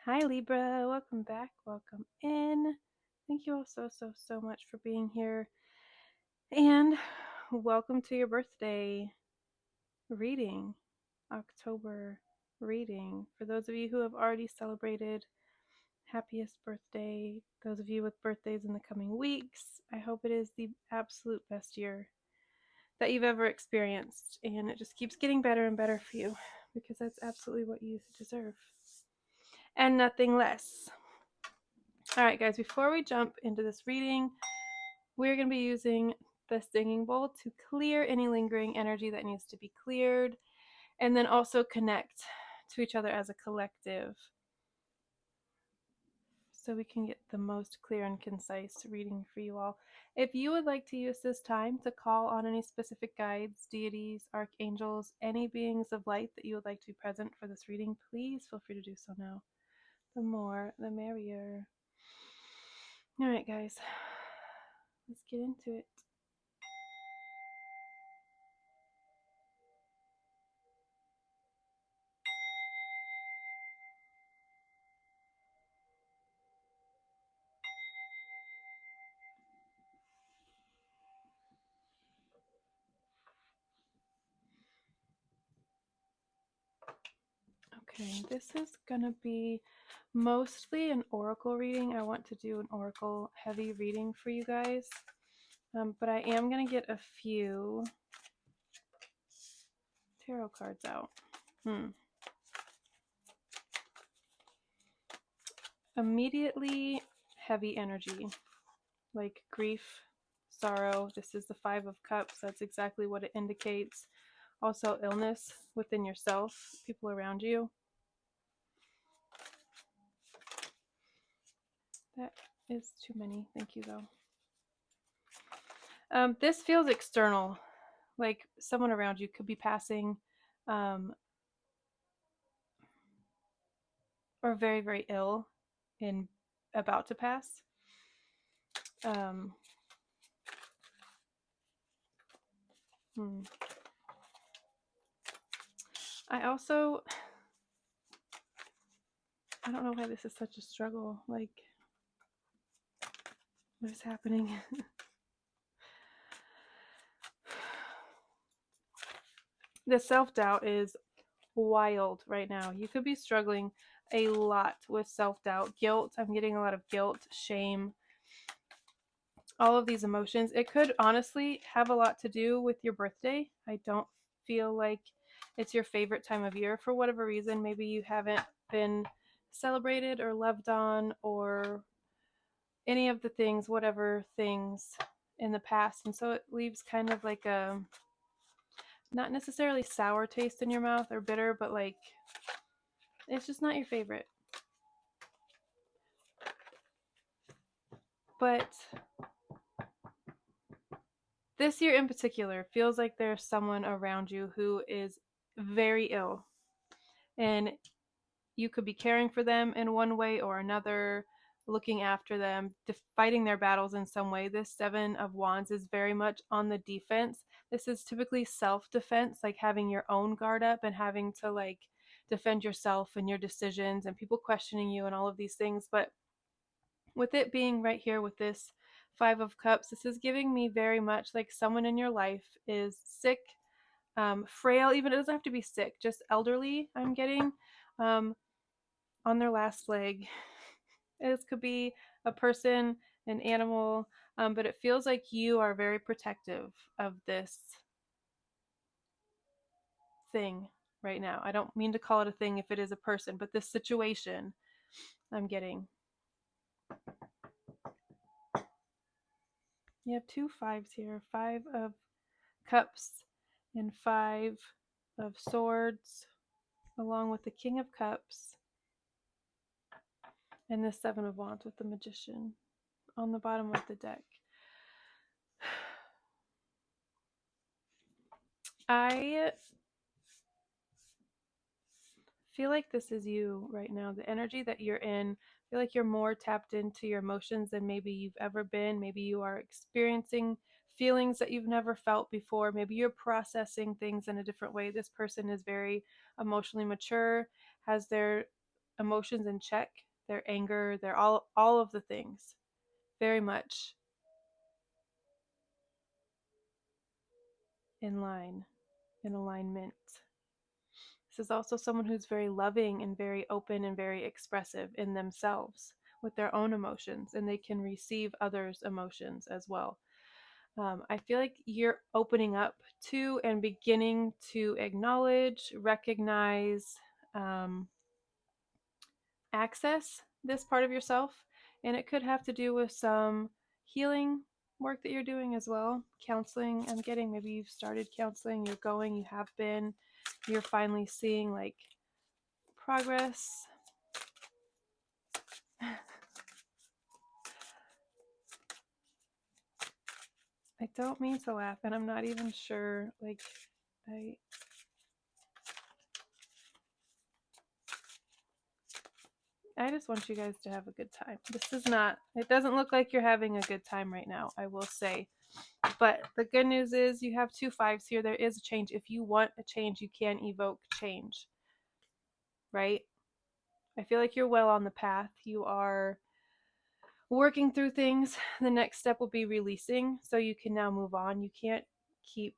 Hi Libra, welcome back, welcome in. Thank you all so much for being here. And welcome to your birthday reading, October reading. For those of you who have already celebrated, happiest birthday. Those of you with birthdays in the coming weeks, I hope it is the absolute best year that you've ever experienced. And it just keeps getting better and better for you because that's absolutely what you deserve. And nothing less. All right, guys, before we jump into this reading, we're going to be using the singing bowl to clear any lingering energy that needs to be cleared, and then also connect to each other as a collective so we can get the most clear and concise reading for you all. If you would like to use this time to call on any specific guides, deities, archangels, any beings of light that you would like to be present for this reading, please feel free to do so now. The more, the merrier. All right, guys, let's get into it. Okay, this is gonna be mostly an oracle reading. I want to do an oracle heavy reading for you guys, but I am gonna get a few tarot cards out. Immediately heavy energy, like grief, sorrow. This is the Five of Cups. That's exactly what it indicates. Also illness within yourself, people around you. That is too many. Thank you, though. This feels external, like someone around you could be passing, or very ill and about to pass. Um, I also, I don't know why this is such a struggle. Like, what is happening? The self-doubt is wild right now. You could be struggling a lot with self-doubt, guilt. I'm getting a lot of guilt, shame, all of these emotions. It could honestly have a lot to do with your birthday. I don't feel like it's your favorite time of year for whatever reason. Maybe you haven't been celebrated or loved on or any of the things, whatever things in the past. And so it leaves kind of like a not necessarily sour taste in your mouth or bitter, but like it's just not your favorite. But this year in particular feels like there's someone around you who is very ill, and you could be caring for them in one way or another, looking after them, fighting their battles in some way. This Seven of Wands is very much on the defense. This is typically self-defense, like having your own guard up and having to like defend yourself and your decisions and people questioning you and all of these things. But with it being right here with this Five of Cups, this is giving me very much like someone in your life is sick, frail. Even it doesn't have to be sick, just elderly. I'm getting on their last leg. This could be a person, an animal, but it feels like you are very protective of this thing right now. I don't mean to call it a thing if it is a person, but this situation I'm getting. You have two fives here, Five of Cups and Five of Swords, along with the King of Cups and the Seven of Wands with the Magician on the bottom of the deck. I feel like this is you right now. The energy that you're in, I feel like you're more tapped into your emotions than maybe you've ever been. Maybe you are experiencing feelings that you've never felt before. Maybe you're processing things in a different way. This person is very emotionally mature, has their emotions in check, their anger, their all of the things. Very much in line, in alignment. This is also someone who's very loving and very open and very expressive in themselves with their own emotions, and they can receive others' emotions as well. I feel like you're opening up to and beginning to acknowledge, recognize, um, access this part of yourself. And it could have to do with some healing work that you're doing as well. Counseling, I'm getting, maybe you've started counseling, you're going, you have been, you're finally seeing like progress. I don't mean to laugh, and I'm not even sure, like, I just want you guys to have a good time. This is not, it doesn't look like you're having a good time right now, I will say. But the good news is you have 2 5s here. There is a change. If you want a change, you can evoke change, right? I feel like you're well on the path. You are working through things. The next step will be releasing, so you can now move on. You can't keep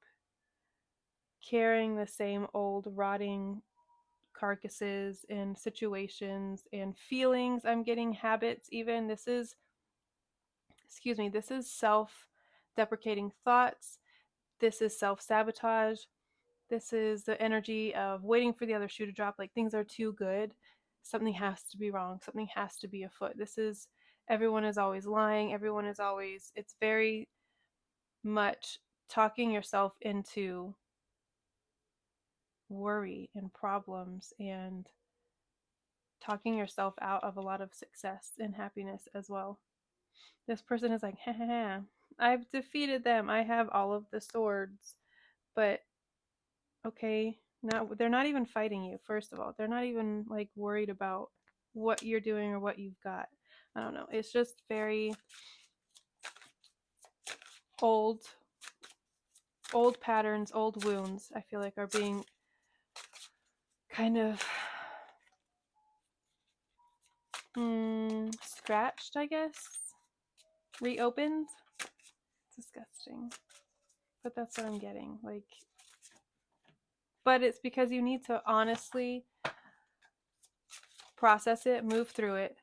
carrying the same old rotting carcasses and situations and feelings. I'm getting habits even. This is, excuse me, this is self-deprecating thoughts. This is self-sabotage. This is the energy of waiting for the other shoe to drop. Like, things are too good. Something has to be wrong. Something has to be afoot. This is, everyone is always lying. Everyone is always, it's very much talking yourself into worry and problems and talking yourself out of a lot of success and happiness as well. This person is like, ha ha ha, I've defeated them. I have all of the swords. But okay, now they're not even fighting you, first of all. They're not even like worried about what you're doing or what you've got. I don't know. It's just very old patterns, old wounds, I feel like, are being kind of scratched, I guess. Reopened. Disgusting. But that's what I'm getting. Like, but it's because you need to honestly process it, move through it.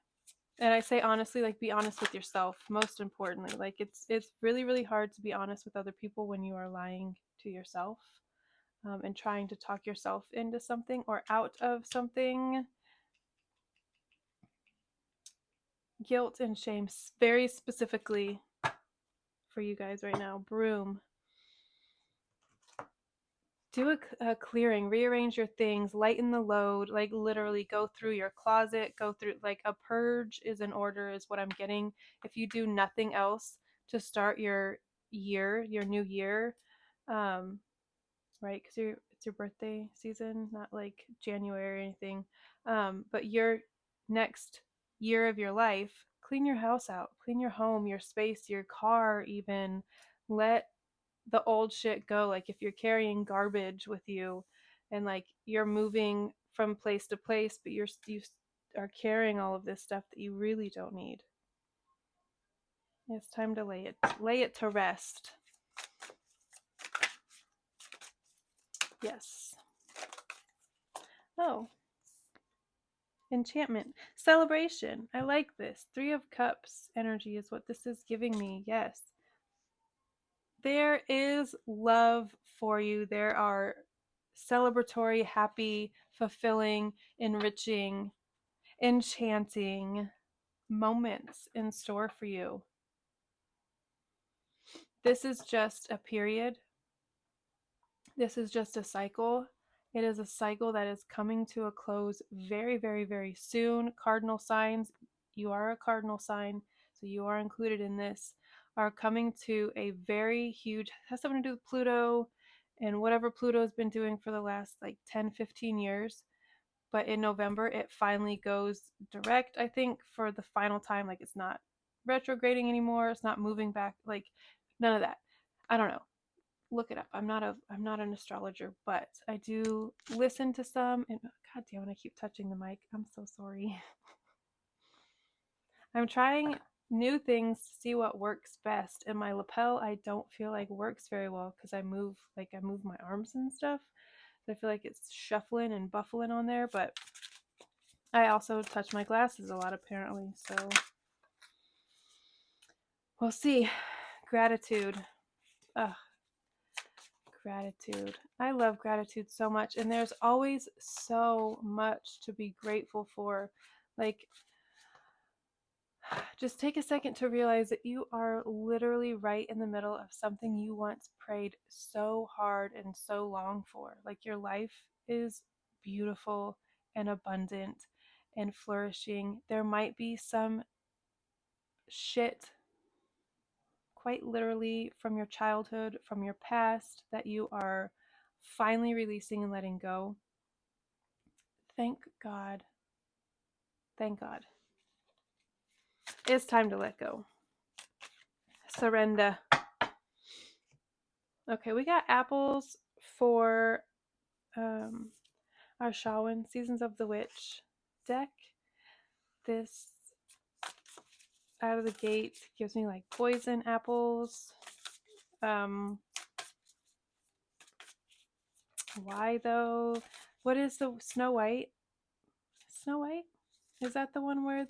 And I say honestly, like, be honest with yourself, most importantly. Like, it's really, really hard to be honest with other people when you are lying to yourself, and trying to talk yourself into something or out of something. Guilt and shame, very specifically for you guys right now. Broom. Do a clearing, rearrange your things, lighten the load, like literally go through your closet, go through, like, a purge is in order, is what I'm getting. If you do nothing else to start your year, your new year, right? Because it's your birthday season, not like January or anything. But your next year of your life, clean your house out, clean your home, your space, your car, even. Let the old shit go. Like, if you're carrying garbage with you and like you're moving from place to place, but you are carrying all of this stuff that you really don't need. It's time to lay it to rest. Yes. Oh, enchantment, celebration. I like this. 3 of Cups energy is what this is giving me. Yes. There is love for you. There are celebratory, happy, fulfilling, enriching, enchanting moments in store for you. This is just a period. This is just a cycle. It is a cycle that is coming to a close very, very, very soon. Cardinal signs, you are a cardinal sign, so you are included in this, are coming to a very huge, has something to do with Pluto and whatever Pluto's been doing for the last like 10, 15 years. But in November, it finally goes direct, I think, for the final time. Like, it's not retrograding anymore. It's not moving back. Like, none of that. I don't know. look it up. I'm not an astrologer, but I do listen to some. And God damn it, I keep touching the mic. I'm so sorry. I'm trying new things to see what works best. And my lapel, I don't feel like works very well because I move my arms and stuff. So I feel like it's shuffling and buffling on there. But I also touch my glasses a lot apparently. So we'll see. Gratitude. Ugh. Gratitude. I love gratitude so much, and there's always so much to be grateful for. Like, just take a second to realize that you are literally right in the middle of something you once prayed so hard and so long for. Like, your life is beautiful and abundant and flourishing. There might be some shit, quite literally, from your childhood, from your past, that you are finally releasing and letting go. Thank God. Thank God. It's time to let go. Surrender. Okay, we got apples for our Shawan Seasons of the Witch deck. This out of the gate gives me like poison apples. Why though? What is the Snow White? Snow White? Is that the one where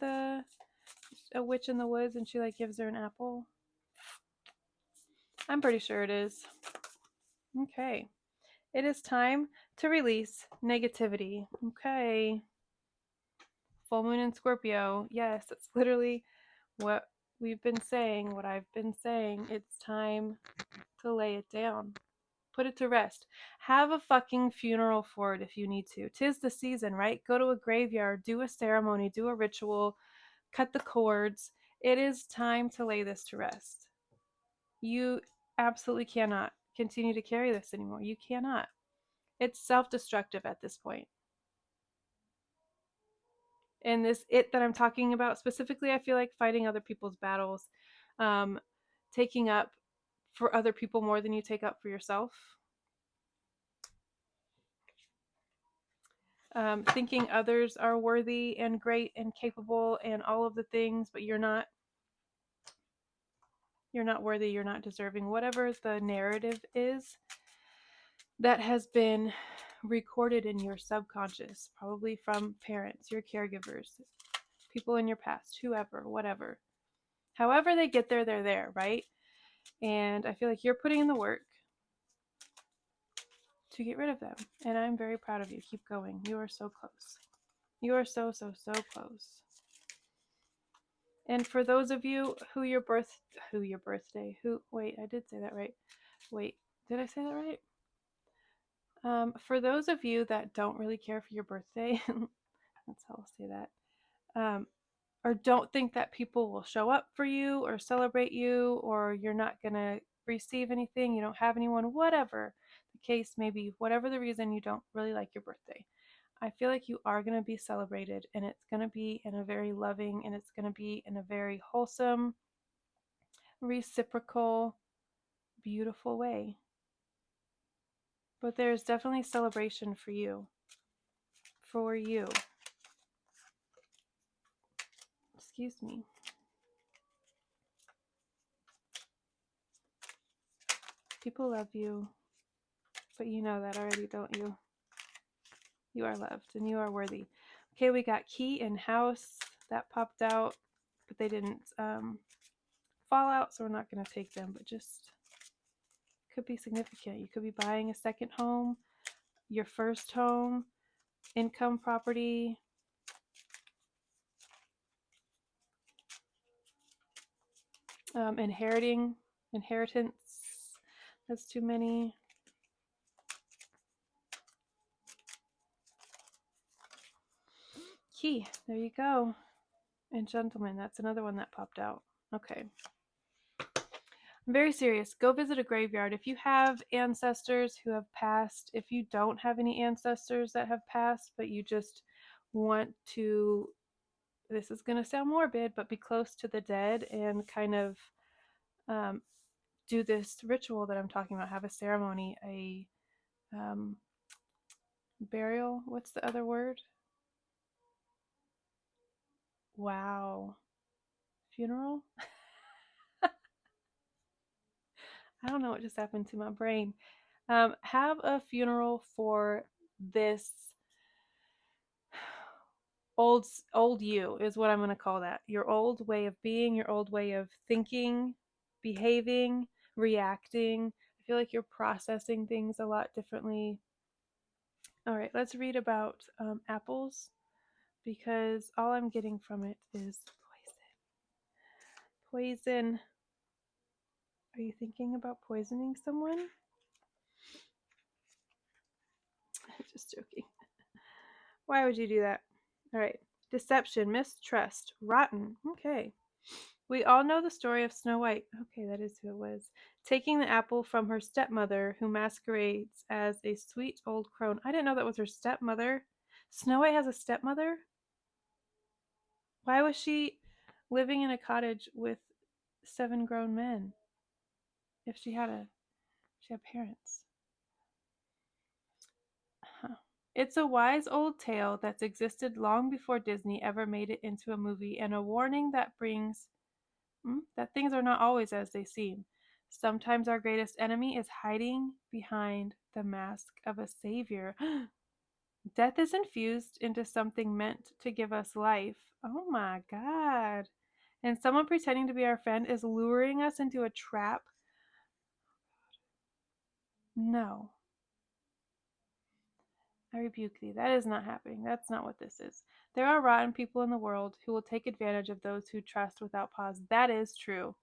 a witch in the woods and she like gives her an apple? I'm pretty sure it is. Okay. It is time to release negativity. Okay. Full moon in Scorpio. Yes, it's literally what we've been saying, what I've been saying. It's time to lay it down. Put it to rest. Have a fucking funeral for it if you need to. 'Tis the season, right? Go to a graveyard, do a ceremony, do a ritual, cut the cords. It is time to lay this to rest. You absolutely cannot continue to carry this anymore. You cannot. It's self-destructive at this point. And this it that I'm talking about specifically, I feel like fighting other people's battles, taking up for other people more than you take up for yourself, thinking others are worthy and great and capable and all of the things, but you're not. You're not worthy. You're not deserving. Whatever the narrative is that has been recorded in your subconscious, probably from parents, your caregivers, people in your past, whoever, whatever. However they get there, they're there, right? And I feel like you're putting in the work to get rid of them. And I'm very proud of you. Keep going. You are so close. You are so, so, so close. And for those of you wait, I did say that right. Wait, did I say that right? For those of you that don't really care for your birthday, that's how I'll say that, or don't think that people will show up for you or celebrate you, or you're not going to receive anything, you don't have anyone, whatever the case may be, whatever the reason you don't really like your birthday, I feel like you are going to be celebrated, and it's going to be in a very loving, and it's going to be in a very wholesome, reciprocal, beautiful way. But there's definitely celebration for you. For you. Excuse me. People love you, but you know that already, don't you? You are loved and you are worthy. Okay, we got key and house that popped out, but they didn't fall out, so we're not going to take them, but just could be significant. You could be buying a second home, your first home, income property. Inheritance. That's too many. Key, there you go. And gentlemen, that's another one that popped out. Okay. I'm very serious. Go visit a graveyard. If you have ancestors who have passed, if you don't have any ancestors that have passed, but you just want to, this is going to sound morbid, but be close to the dead and kind of do this ritual that I'm talking about, have a ceremony, a burial. What's the other word? Wow. Funeral? I don't know what just happened to my brain. Have a funeral for this old you is what I'm going to call that. Your old way of being, your old way of thinking, behaving, reacting. I feel like you're processing things a lot differently. All right, let's read about apples, because all I'm getting from it is poison. Poison. Are you thinking about poisoning someone? I'm just joking. Why would you do that? All right. Deception, mistrust, rotten. Okay. We all know the story of Snow White. Okay, that is who it was. Taking the apple from her stepmother, who masquerades as a sweet old crone. I didn't know that was her stepmother. Snow White has a stepmother? Why was she living in a cottage with 7 grown men if she had parents? Huh. It's a wise old tale that's existed long before Disney ever made it into a movie, and a warning that brings that things are not always as they seem. Sometimes our greatest enemy is hiding behind the mask of a savior. Death is infused into something meant to give us life. Oh my God. And someone pretending to be our friend is luring us into a trap. No. I rebuke thee. That is not happening. That's not what this is. There are rotten people in the world who will take advantage of those who trust without pause. That is true.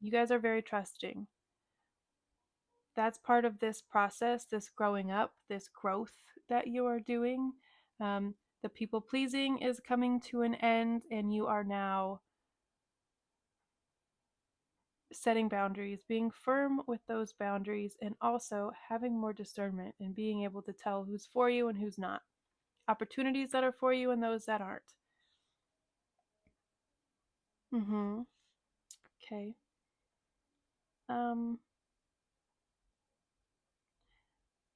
You guys are very trusting. That's part of this process, this growing up, this growth that you are doing. The people pleasing is coming to an end, and you are now setting boundaries, being firm with those boundaries, and also having more discernment and being able to tell who's for you and who's not. Opportunities that are for you and those that aren't. Okay. Um,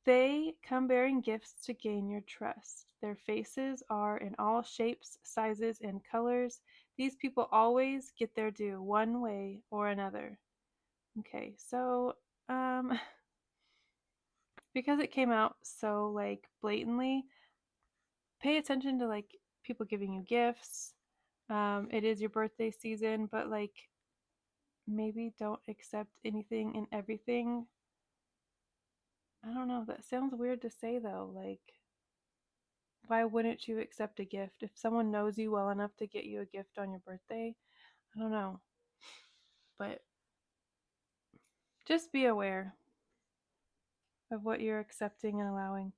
They come bearing gifts to gain your trust. Their faces are in all shapes, sizes, and colors. These people always get their due one way or another. Okay, so because it came out so like blatantly, pay attention to like people giving you gifts. It is your birthday season, but like maybe don't accept anything and everything. I don't know. That sounds weird to say though. Like, why wouldn't you accept a gift if someone knows you well enough to get you a gift on your birthday? I don't know. But just be aware of what you're accepting and allowing.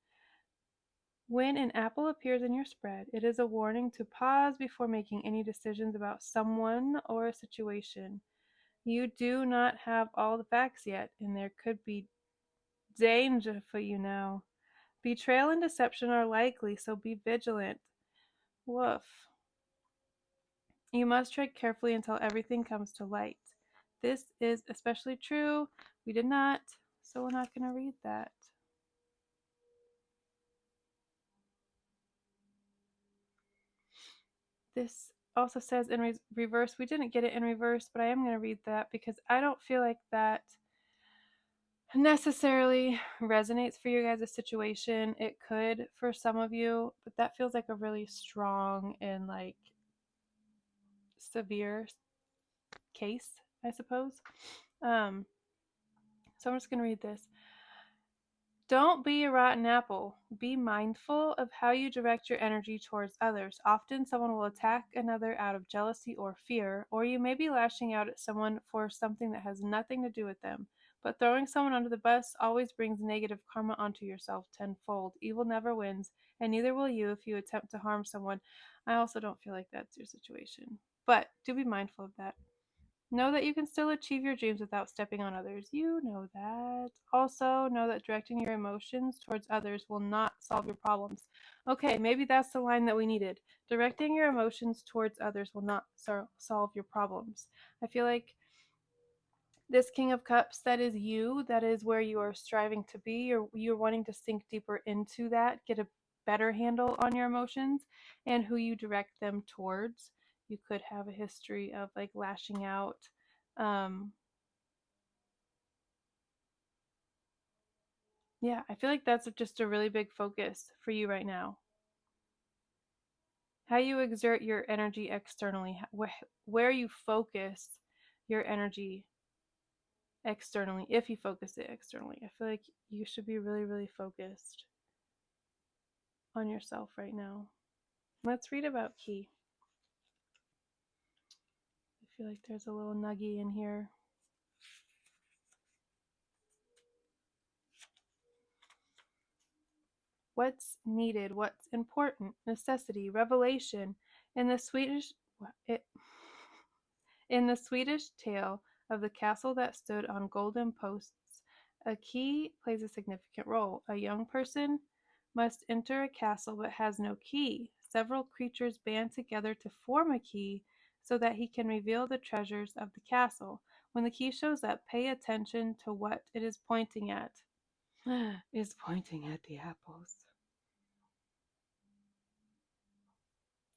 When an apple appears in your spread, it is a warning to pause before making any decisions about someone or a situation. You do not have all the facts yet, and there could be danger for you now. Betrayal and deception are likely, so be vigilant. Woof. You must tread carefully until everything comes to light. This is especially true. We did not, so we're not going to read that. This also says in reverse. We didn't get it in reverse, but I am going to read that because I don't feel like that necessarily resonates for you guys' situation. It could for some of you, but that feels like a really strong and like severe case, I suppose. So I'm just going to read this. Don't be a rotten apple. Be mindful of how you direct your energy towards others. Often someone will attack another out of jealousy or fear, or you may be lashing out at someone for something that has nothing to do with them. But throwing someone under the bus always brings negative karma onto yourself tenfold. Evil never wins, and neither will you if you attempt to harm someone. I also don't feel like that's your situation. But do be mindful of that. Know that you can still achieve your dreams without stepping on others. You know that. Also, know that directing your emotions towards others will not solve your problems. Okay, maybe that's the line that we needed. Directing your emotions towards others will not solve your problems. I feel like This King of Cups, that is you. That is where you are striving to be, or you're wanting to sink deeper into that, get a better handle on your emotions and who you direct them towards. You could have a history of like lashing out. Yeah, I feel like that's just a really big focus for you right now. How you exert your energy externally, where you focus your energy externally, if you focus it externally. I feel like you should be really, really focused on yourself right now. Let's read about Key. I feel like there's a little nuggie in here. What's needed? What's important? Necessity, revelation. In the Swedish, in the Swedish tale of the castle that stood on golden posts, a key plays a significant role. A young person must enter a castle but has no key. Several creatures band together to form a key so that he can reveal the treasures of the castle. When the key shows up, pay attention to what it is pointing at. It's pointing at the apples.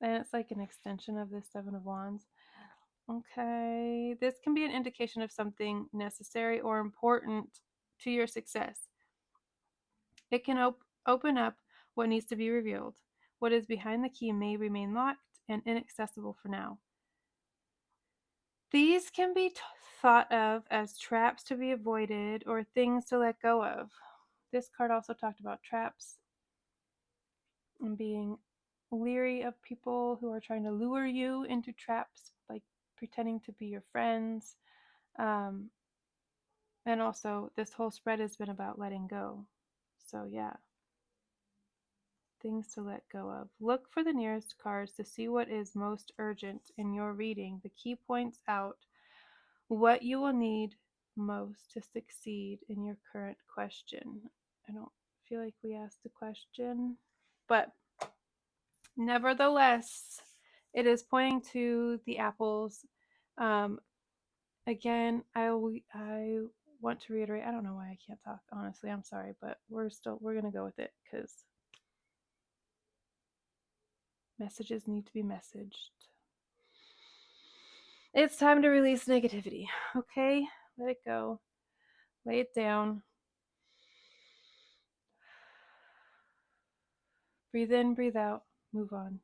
And it's like an extension of the Seven of Wands. Okay, this can be an indication of something necessary or important to your success. It can open up what needs to be revealed. What is behind the key may remain locked and inaccessible for now. These can be thought of as traps to be avoided or things to let go of. This card also talked about traps and being leery of people who are trying to lure you into traps, like pretending to be your friends. Um, and also, this whole spread has been about letting go. So, yeah, things to let go of. Look for the nearest cards to see what is most urgent in your reading. The key points out what you will need most to succeed in your current question. I don't feel like we asked a question, but nevertheless, it is pointing to the apples. Um, again, I want to reiterate. I don't know why I can't talk. Honestly, I'm sorry, but we're gonna go with it because messages need to be messaged. It's time to release negativity. Okay, let it go. Lay it down. Breathe in, breathe out. Move on.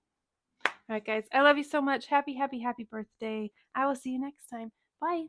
All right, guys. I love you so much. Happy, happy, happy birthday. I will see you next time. Bye.